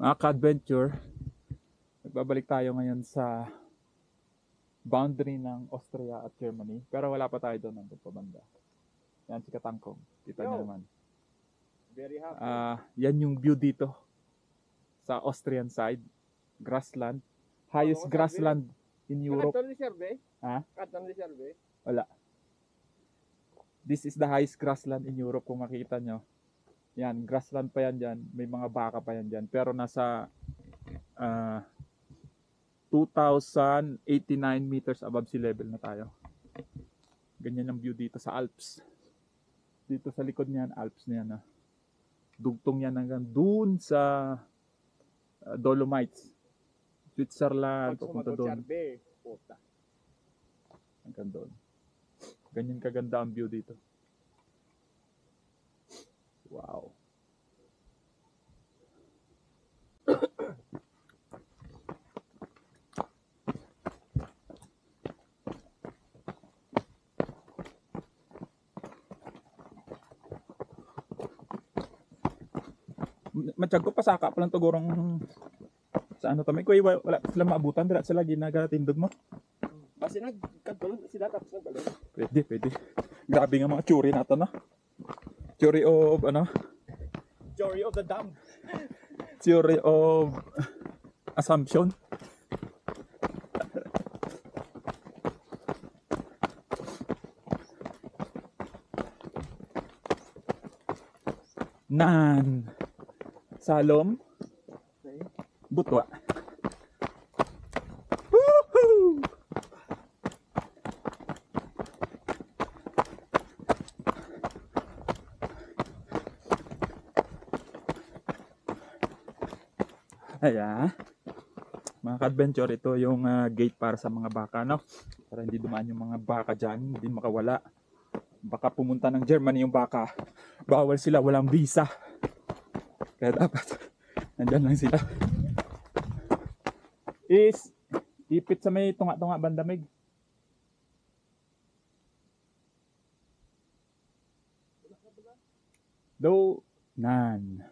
Mga ka-adventure, nagbabalik tayo ngayon sa boundary ng Austria at Germany. Pero wala pa tayo doon, nandun pa banda. Yan si Katangkong. Kita niyo naman. Very happy. Yan yung view dito sa Austrian side. Grassland. Highest grassland in Europe. Ha? Wala. This is the highest grassland in Europe kung makita nyo. Yan, grassland pa yan dyan. May mga baka pa yan dyan. Pero nasa 2,089 meters above sea level na tayo. Ganyan ang view dito sa Alps. Dito sa likod niyan, Alps na yan. Dugtong yan hanggang dun sa Dolomites. Switzerland, papunta doon. Hanggang doon. Ganyan kaganda ang view dito. Wow. Matiyag ko pasaka pa lang tugurong sa ano to may kuy wala sila maabutan dira sila ginagatindog mo. Kasi nagkadulog sila tapos nagbalik. Pwede. Grabe nga mga churi nato no. Theory of ano? Theory of the dam. Theory of assumption. Nan. Salom. Butwa. Woohoo! Ayan. Mga ka-adventure, ito yung gate para sa mga baka, no? Para hindi dumaan yung mga baka dyan, hindi makawala. Baka pumunta ng Germany yung baka. Bawal sila, walang visa. Kaya dapat, nandyan lang sila. Ipit sa may tunga-tunga bandamig. Do, nan.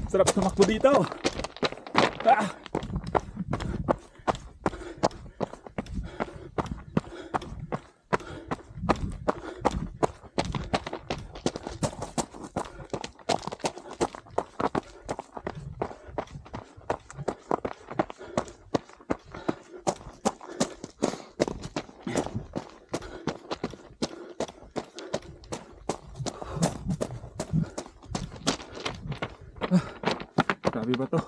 Sarap tumakbo dito. Ah! Grabe ba to?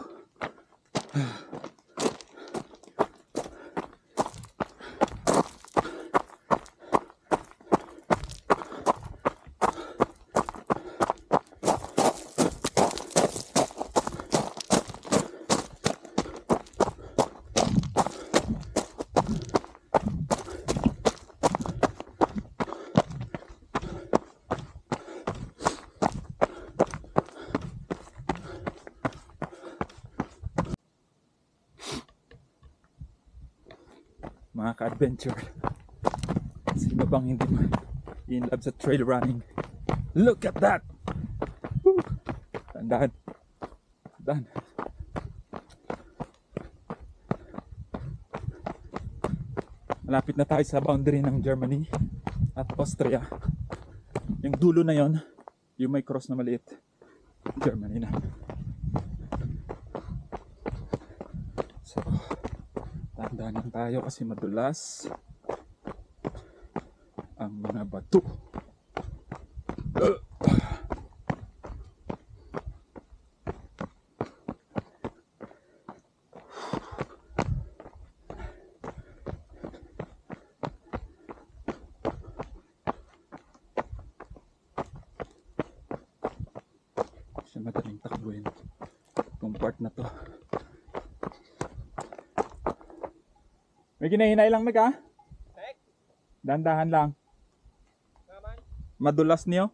Mga ka-adventure, sino bang hindi in love sa trail running? Look at that! Woo! Tandaan. Tandaan. Malapit na tayo sa boundary ng Germany at Austria. Yung dulo na yon, yung may cross na maliit, Germany na. So, tandaan tayo kasi madulas ang mga bato. Siya madaling takbuhin itong part na to. May ginahinay lang, Meg, ha? Dandahan lang. Madulas niyo.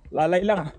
Lalay lang, ha?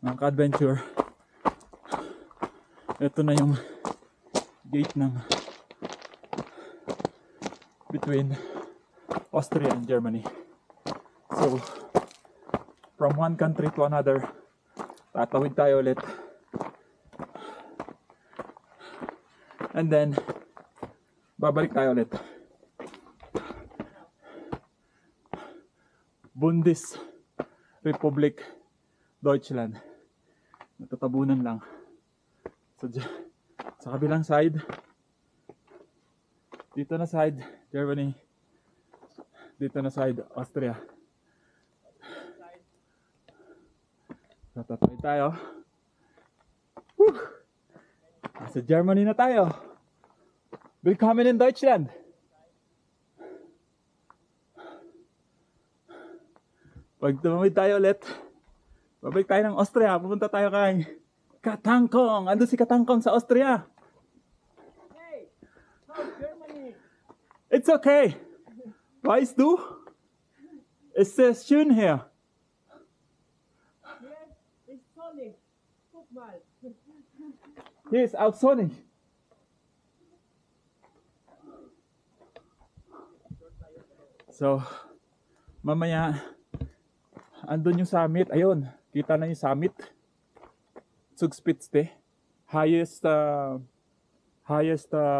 Mga ka-adventure, ito na yung gate ng between Austria and Germany. So, from one country to another, tatawid tayo ulit. And then, babalik tayo ulit. Bundesrepublik Deutschland. Natatabunan lang. So, sa kabilang side, dito na side Germany, dito na side Austria. So, tatawid tayo. Woo! Sa Germany na tayo. Willkommen in Deutschland. Pag tumawid tayo ulit, babalik tayo ng Austria. Pupunta tayo kay Katangkong. Ando si Katangkong sa Austria. Hey, how's Germany? It's okay. Weißt du? Es ist schön hier. Yes, it's sunny. Guck mal. Hier ist auch sonnig. So, mamaya, andun yung summit. Ayun, kita na yung summit. Zugspitze. Highest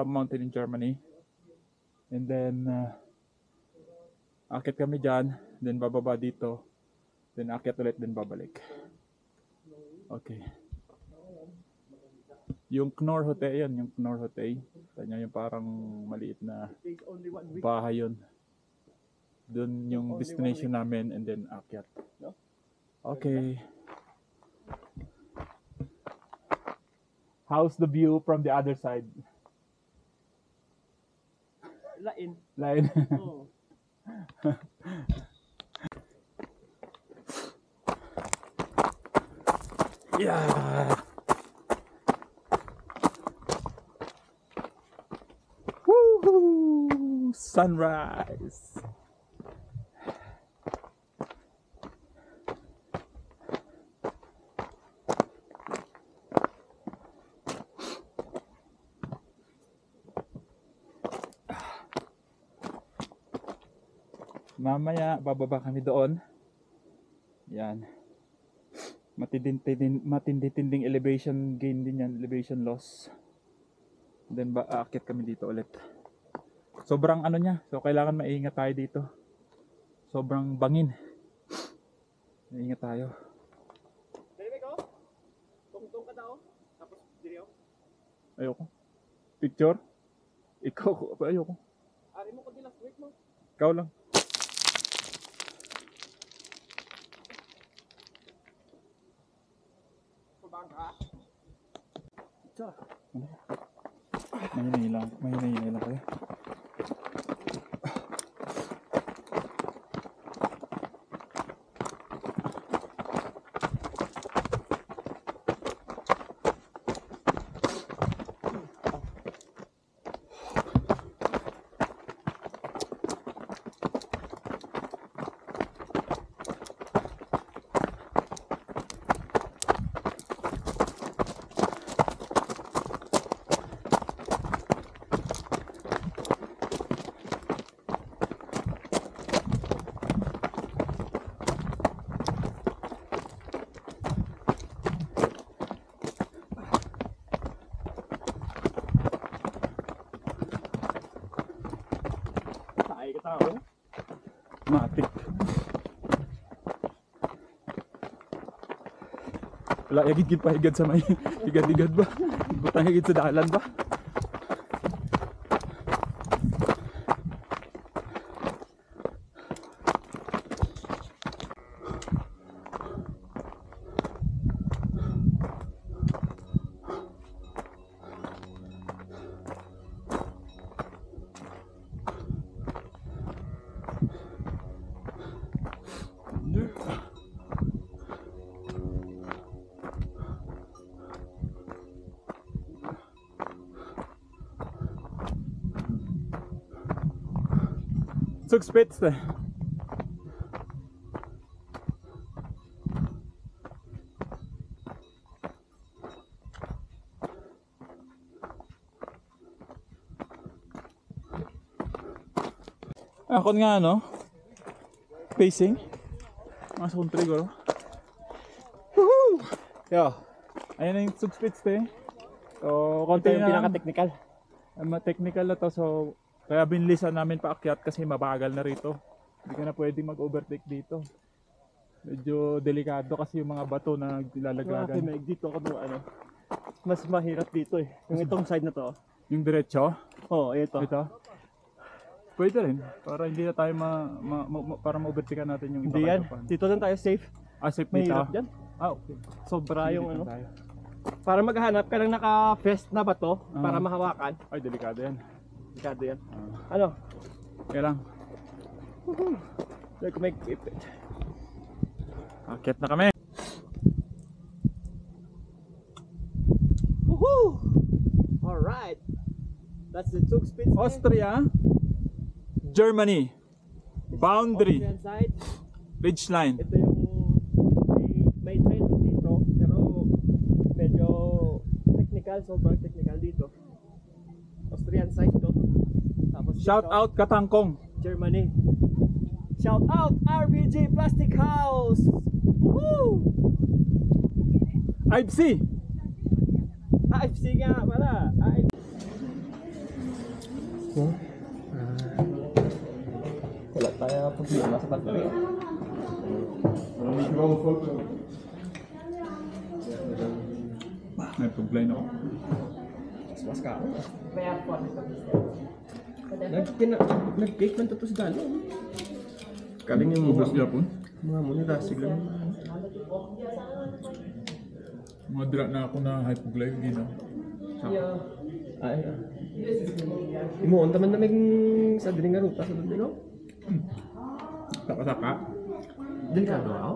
mountain in Germany. And then, akit kami dyan. Then bababa dito. Then akit ulit, then babalik. Okay. Yung Knorr Hotel, yun. Yung Knorr Hotel. Kanya yung parang maliit na bahay yun. Doon yung destination namin and then akyat. Okay. How's the view from the other side? Lain. Lain. Oo. Yeah. Woohoo! Sunrise. Mamaya bababa kami doon. Yan. Matindi-tinding elevation gain din yan, elevation loss. Then aakyat kami dito ulit. Sobrang ano niya, so kailangan maingat tayo dito. Sobrang bangin. Maingat tayo. Dali ko. Tungtong ka daw. Tapos diri ako. Ayoko. Picture? Ikaw, ayoko. Ari mo ko di last week mo. Ikaw lang. Subang ka. Ito. Mahina lang kayo. Tao. Matik. Wala, yagid pa higad sa may higad ba? Butang higid sa dalan ba? Zugspitze. Ako nga no. Pacing. Mga sa country ko. Woohoo! Yo. Ayan na yung Zugspitze. So, konti Ito yung na. pinaka-technical. Technical na to, so kaya binilisan namin paakyat kasi mabagal na rito. Hindi ka na pwedeng mag-overtake dito. Medyo delikado kasi yung mga bato na nilalaglagan. May dito ako ng ano. Mas mahirap dito eh. Yung itong side na to. Yung diretso, Oo, ito. ito. Pwede rin para hindi na tayo para ma-overtake natin yung Hindi yan. Dito lang tayo safe. Safe dito. Mahirap dyan. Okay. Sobra Sige, yung dito ano. tayo. Para maghanap ka ng naka-vest na bato para mahawakan. Ay, delikado yan. Delikado yan. Ano? Kaya lang. Like make it. Akyat na kami. Woohoo! Alright. That's the Zugspitze. Austria, Germany, boundary, Austrian side. ridgeline. Ito yung may trail din dito pero medyo technical, sobrang technical dito. Austrian side to. Tapos Shout dito, out Katangkong. Germany. Shout out RBG Plastic House. Woohoo! IFC. AFC nga pala. Wala tayo problema sa battery. May problema ako. Mas ka. Nag-cake man to sa dalo. Kaling yung Ubus Japon. mga mo nila sigla. Mga dira na ako na hypoglycemia. Yeah. Ay. Imoon taman na may sa diri nga ruta sa dito. Saka-saka. Delikado ako.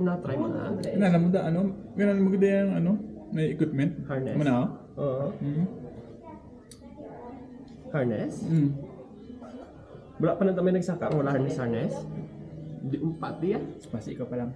Na-try mo na. Alam mo da, ganun mo ganda yung may equipment. Harness. Ano? Oo. Harness? Wala pa na tayo nagsaka kung wala harness harness. Di pati yan. Mas ikaw pa lang.